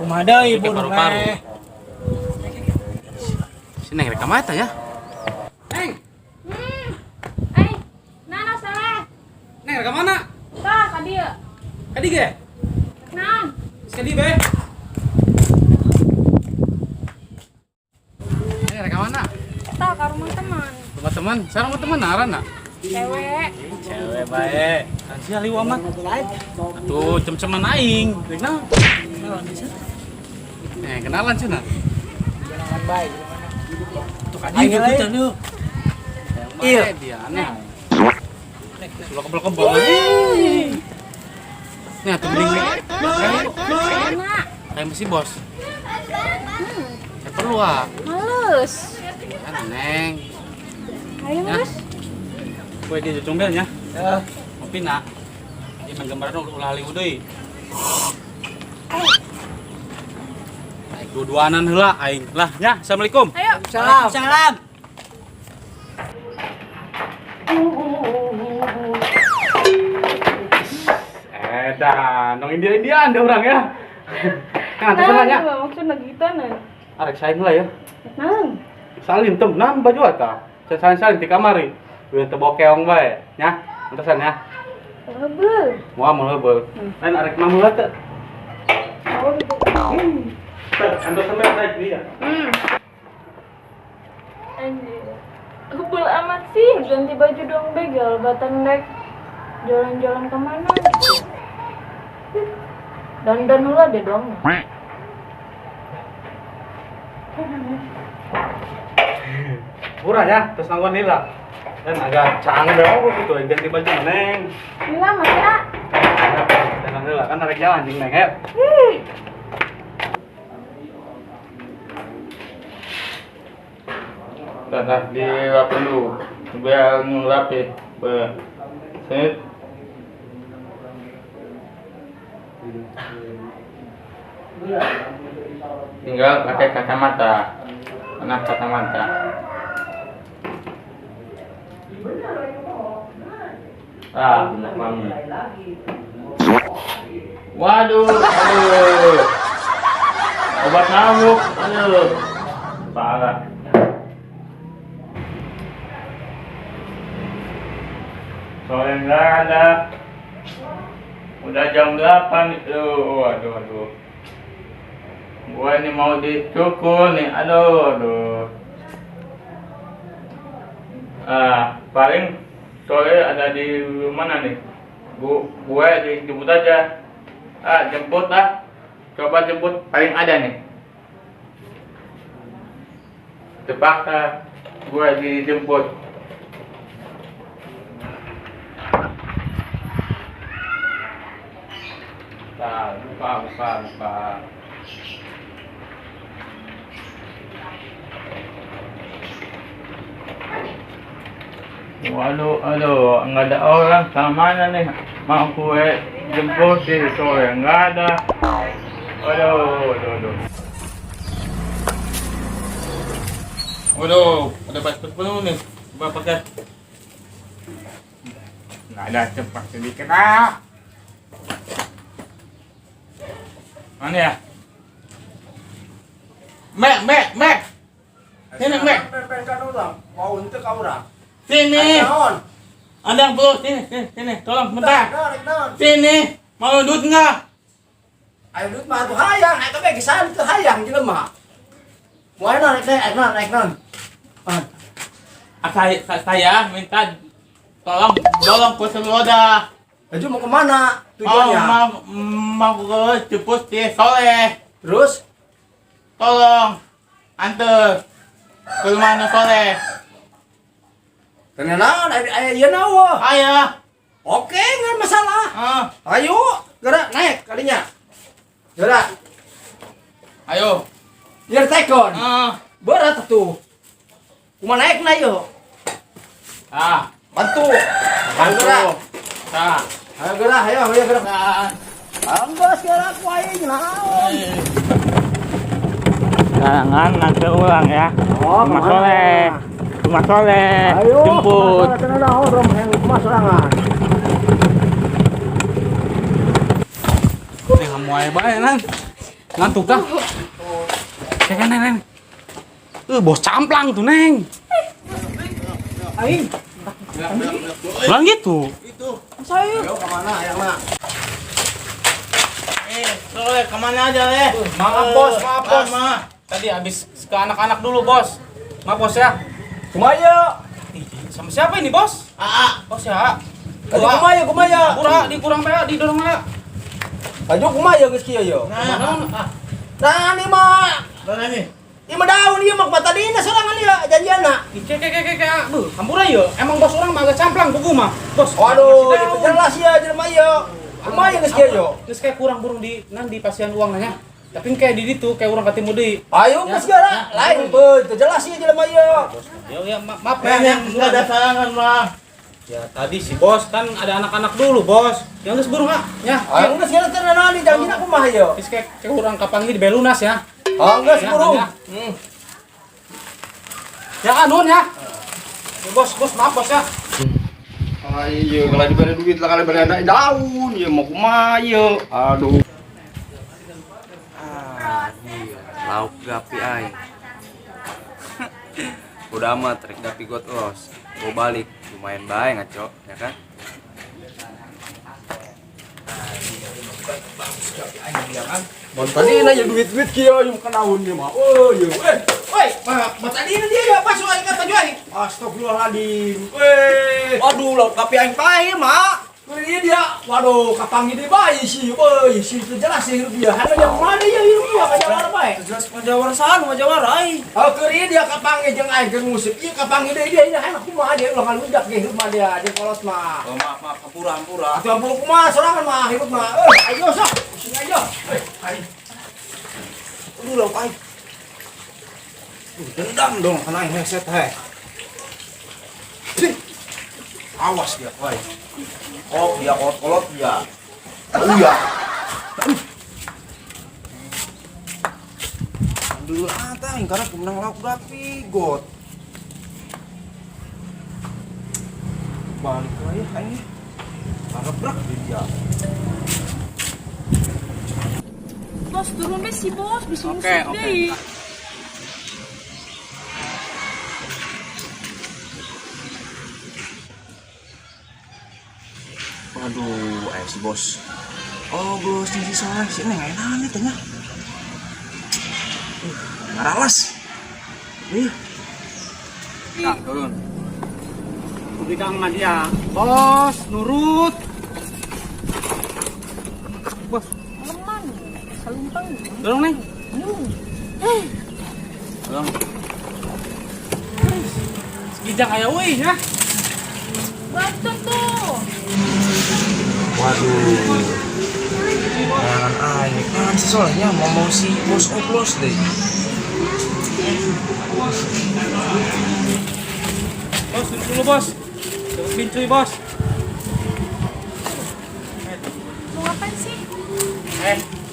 Kumaha ibu paru-paru. meh. Sini rekam mata ya. Neng, Nana salah. neng rekam mana? Tah ka dieu. Kadi ge? Naon? Sekali be. Neng rekam mana? Tah ka rumah teman. Rumah teman, sareng rumah teman arana. Cewek. Cewek bae. Kan si aliu amat. Atuh cem-ceman aing. Deuk naon? Kenalan cenah. Jangan baik. Tuh kan Aing gitu nu. Iya, dia aneh. Sudah kebel-kebel. Nih, atuh mending Mana? kayak mesti bos. Saya perlu ah. Halus. Kan neng. Ayo, Ya. Mas. Kue dia combelnya. Ya. Ngopi nak. Dia main gambaran ulah haliu deui. Aing dua-duanan heula aing. Lah, nya. Assalamualaikum. Ayo. Salam. Salam. Edan, dong India-Indian ada orang ya. Kan atas nanya. Maksudna gitu nan. Arek saing lah ya. Naon? Salin temenan baju eta. Salin di kamari. Udah teu bokeong bae, nya. Antesan ya. Heubeul. Moal mau heubeul. Lain arek mah heula teu. Oh, gitu. Antesan bae sae dia. Anjir. Heubeul amat sih, ganti baju dong begal, batan dek. Jalan-jalan kemana? Dandan heula deh dong. Murah ya, terus nanggon lila. Dan agak canggih dong gitu, ganti baju neng. Lila mas ya? Dan lila kan arek jalan jeung neng ya. Tanah di rapi dulu, biar rapi. Set. Tinggal pakai kacamata. Mana kacamata? Benar mami. Waduh, aduh. Obat nyamuk, aduh. Parah. Soalnya nggak ada. Udah jam 8 itu. Aduh. Gua ini mau dicukur nih. Aduh. Paling sore ada di mana nih? Gue dijemput aja. Jemput ah. Coba jemput paling ada nih. Terpaksa gue dijemput. Lupa. Waduh, nggak ada orang. Mana nih? Mau gue jemput di sore, nggak ada. Waduh, udah basket penuh nih. Coba pakai. Nggak ada, cepat sedikit ah. Mana ya? Mek. Sini, Mek. Mau untuk orang. Sini. Ada yang perlu sini. Tolong bentar. Sini. Mau duit enggak? Ayo duit mah tuh hayang, ayo kabeh gesan tuh hayang jelema. Moal naik non. Saya minta tolong kursi roda. Baju mau kemana tujuannya? Mau ke jemput si Soleh. Terus? Tolong antar ke rumahnya Soleh. Ternyata ayo nawa. Ayo. Oke, nggak masalah. Ayo, gerak naik kalinya. Gerak. Ayo. Biar tekon. Berat tuh. Cuma naik na yuk. Bantu. Ayo gerak. Ayo gerak, ayo gerak. Anggas gerak ku aing naon. Jangan nanti ulang ya. Rumah Soleh. Ayo. Jemput. Rumah sorangan. Ini ngamuai bae nan. Ngantuk dah. Cek kan Neng. Bos camplang tuh Neng. Aing. Bilang gitu. Itu. Saya. Ayo kemana ayang nak? Soleh kemana aja leh? Maaf bos. Ma. Tadi habis ke anak-anak dulu bos. Maaf bos ya. Kumaya. Ih, sama siapa ini bos? Bos ya. Aduh kumaya. Dikurang PA, didorong ya. Aduh kumaya geus kieu yo. Nah, ini mah. Mana nih? Ini mah daun ieu mah tadina sorangan ieu janjianna. Beuh, hampura ya. Emang bos orang mah agak camplang buku mah. Bos. Waduh, itu jelas ya jelema ieu. Kumaya geus kieu yo. Terus kayak kurang burung di pasian uang nanya. Tapi kayak di itu kayak orang ketemu deui. Ayo geus gara, lain beuh, itu jelas ieu jelema ieu. Ya maaf ya. Yang ada sarangan mah. Ya tadi si bos kan ada anak-anak dulu bos. Yang geus burung ah. Ya. Ayo geus gara tenan di janjina kumaha ieu. Terus kayak kurang kapan di belunas ya. Oh, geus Ya, burung. ya. Ya kan nun ya. Ya, bos maaf bos ya. Ayo kalau diberi duit lah kalau diberi anak daun ya mau kumaha ieu. Aduh. Lauk gapi aing. Udah amat trek gapi got los. Gua balik lumayan bae ngaco, ya kan? Mon tadi na ya duit-duit kieu yang kenaun ieu mah. Oh, ieu. Woi, mah tadi dia ya pas soal kata jual. Astagfirullahaladzim. Waduh, laut kapi aing pae mah. Ini dia, waduh, kapangi dia bayi sih, woi, sih itu jelas sih hidup dia. Hanya yang mana ya hidup dia, kajawara bae. Jelas majawara sanu majawara ai. Oh, keri dia kapangi jeung aing keur musik. Ieu kapangi dia hanya kumaha dia ulah ngaludak ge hidup mah dia, jeung kolot mah. Oh, maaf, hampura. Atuh ampun kumaha sorangan mah hidup mah. Ayo sok, sini aja. Ayo. Aduh lauk aing. Dendam dong kena headset he. Awas dia, woi. Oh, dia kolot dia. Oh ya. Dulu aing karena kemenang lauk gapi got. Balik lagi aing. Arep-rek dia. Bos, turun deh si bos, bisa musik Oke. deh. Waduh, si bos. Oh, bos si Soleh si Neng enak nih tanya. Ngaralas. Ih. Nah, turun. Budi Kang Madia. Bos, nurut. Bos, Leman, salumpang. dorong Neng. Dorong. Sekijang aya euy ya. Bacot tuh. Waduh. Jangan aing kan si Solehnya mau si bos oplos deh. Bos, duduk dulu bos. Dapat bincuy bos. Mau ngapain sih?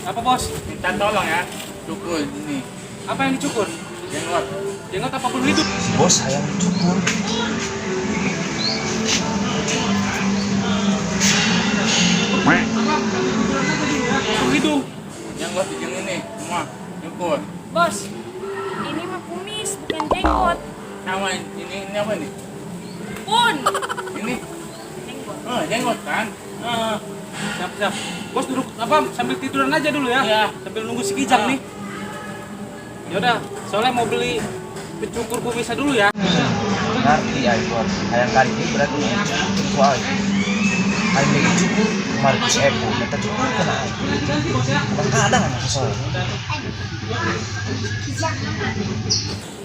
Apa bos? Minta tolong ya. Cukur ini. Apa yang dicukur? Jenggot. Jenggot apa perlu hidup? Si bos sayang dicukur. Perlu hidung. Jenggot yang ini semua. Cukur. Bos, ini mah kumis, bukan jenggot. Sama ini apa nih? Pun. Ini Jenggot. jenggot kan? Siap. Bos duduk apa sambil tiduran aja dulu ya? Iya. Sambil nunggu si Kijang nih. Yaudah, soalnya mau beli pencukur kumisnya dulu ya. Ngerti aing bos. Hayang kali ini berarti soal. Aing lagi cukur, kemarin si Epo minta cukur kena aing. Kadang anak si Soleh.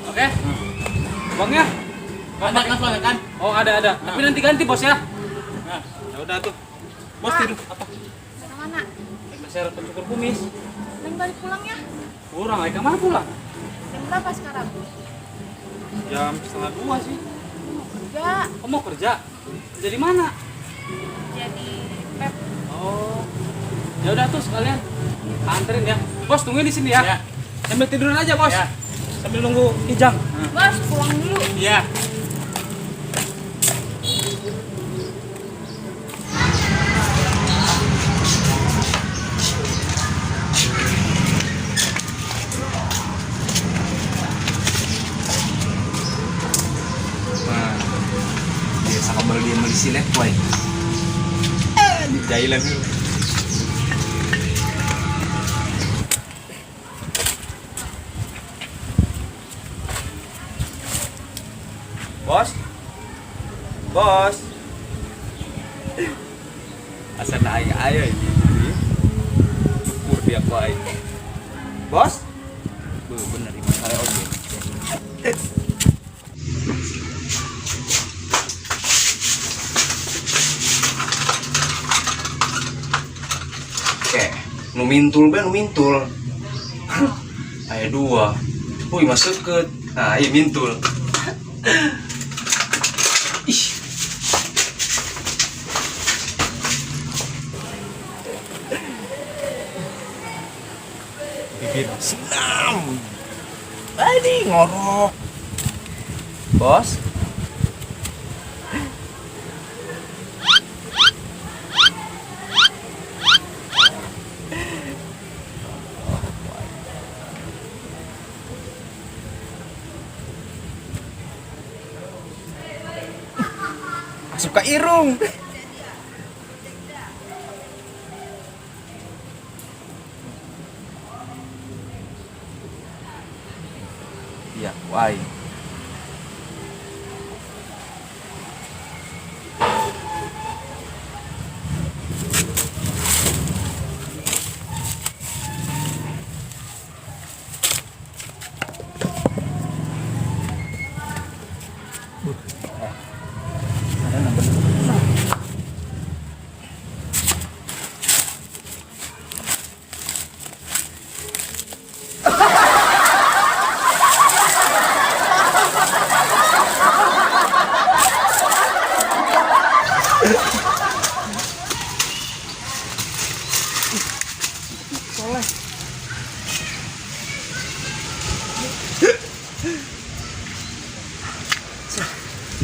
Oke. Uangnya? Ada kan soalnya kan? Oh ada. Tapi nanti ganti bos ya. Nah, ya udah tuh. Bos tidur apa? Ke mana? Share pencukur kumis. Neng balik pulang ya? Kurang lagi kemana pulang? Jam berapa sekarang? Jam 1:30 sih. Mau kerja. Kamu mau kerja? Kerja di mana? Jadi pep. Oh. Ya udah tuh sekalian. Anterin ya. Bos tungguin di sini ya. Sambil tiduran aja, Bos. Ya. Sambil nunggu Kijang. Bos, pulang dulu. Iya. silet boy. Jailan dulu. Bos. Bos. Asal ayo ini. Cukur dia baik. Bos. Bener ini masalah ojek. Nu mintul. Aya dua. Wih masuk ke. Nah, iya mintul. Ih. Bibir senam. Tadi ngorok. Bos. Masuk ke irung. Iya, why?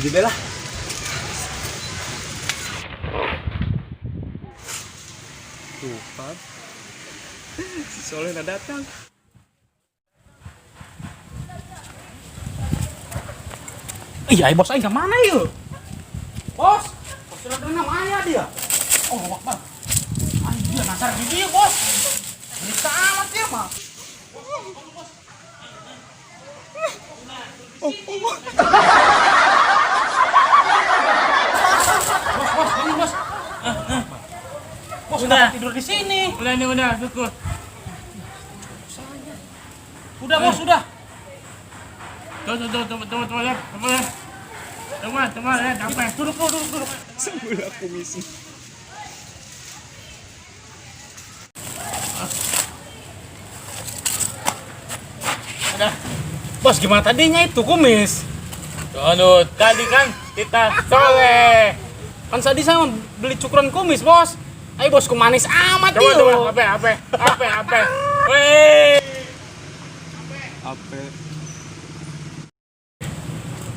Jadi bela. Tuh kan. Si Soleh udah datang. Iya, bos aing kemana yuk? Bos sudah kena mana dia? Oh, Bang. Anjir, dia nasar di dia, bos. Ini amat dia, mah. Bos, ini bos. Bos udah tidur di sini. Udah, syukur. Udah, bos, udah. Tunggu ya, capek. Duduk. Semula komisi. Udah. Bos, gimana tadinya itu kumis? Aduh, tadi kan kita Soleh. Kan tadi saya beli cukuran kumis, bos. Ayo bosku manis amat Coba, yuk. apa? Weh.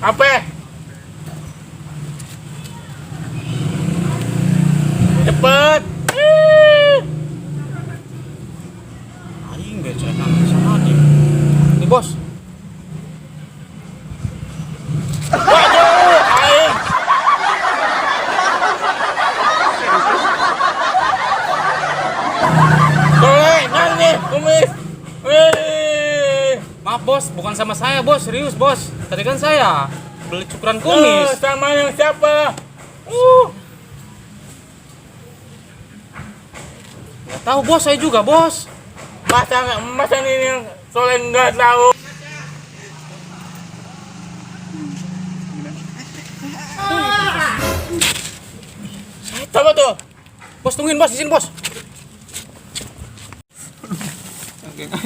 Apa? Cepet. Aing becekan sama dia. Nih, bos. Waduh, aing. Soleh, nyanyi, kumis. Wih. Maaf, bos, bukan sama saya, bos. Serius, bos. Tadi kan saya beli cukuran kumis. Sama yang siapa? Nggak tahu, bos. Saya juga, bos. Masa ini yang Soleh nggak tahu? Coba tuh. Bos, tungguin, bos. Izin, bos.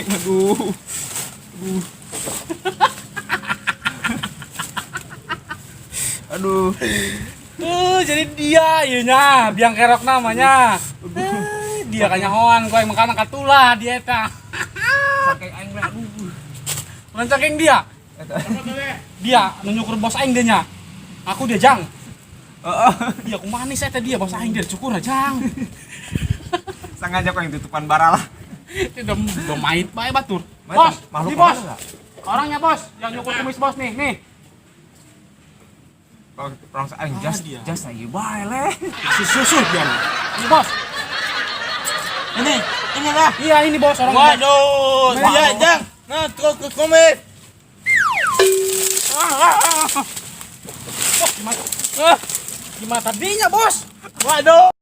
Aduh. Aduh. Jadi dia, iya biang kerok namanya. Dia kanyahoan, gue yang makan katulah dia eta. Saking aing mah aduh. Bukan saking dia. Dia nyukur bos aing dia nya. Aku dia jang. Heeh. Dia aku manis eta dia bos aing dia cukur aja. Sengaja kok yang tutupan bara lah. Itu udah mait bae batur. Mait, Bos, makhluk ini bos. mana, nggak? Orangnya bos, yang nyukur kumis bos nih. Orang aing jas lagi bae le. Susu dia. Ini bos. Ini lah. Iya ini bos orang. Waduh, iya jang. Nah, terus komen. Gimana tadinya bos? Waduh.